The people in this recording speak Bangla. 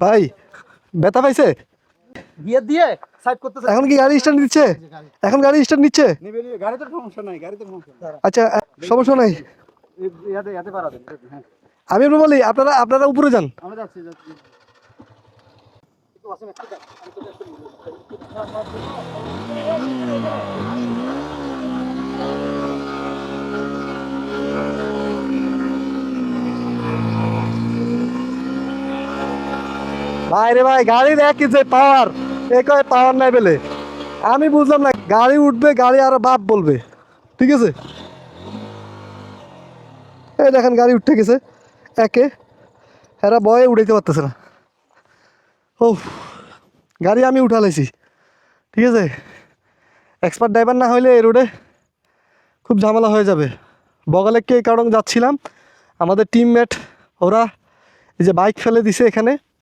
ভাই ব্যথা পাইছে? গিয়ার দিয়ে সাইড করতেছে। এখন কি গাড়ি স্টার্ট নিচ্ছে? এখন গাড়ি স্টার্ট নিচ্ছে? গাড়িতে সমস্যা নাই, গাড়িতে সমস্যা নাই। আচ্ছা সমস্যা নাই। ইয়াতে পারা দেন। হ্যাঁ আমি আপনার বলি আপনারা উপরে যান। আমরা যাচ্ছি। ভাই রে ভাই, গাড়ির একই যে পাওয়ার, এ কয় পাওয়ার নাই পেলে। আমি বুঝলাম না, গাড়ি উঠবে, গাড়ি আরো বাপ বলবে। ঠিক আছে, এই দেখেন গাড়ি উঠতে গেছে একে, এরা বয়ে উঠাইতে পারতেছে না। ও গাড়ি আমি উঠালাইছি। ঠিক আছে, এক্সপার্ট ড্রাইভার না হইলে এই রোডে খুব ঝামেলা হয়ে যাবে। বগলে কে কারণ যাচ্ছিলাম, আমাদের টিমমেট ওরা এই যে বাইক ফেলে দিছে এখানে।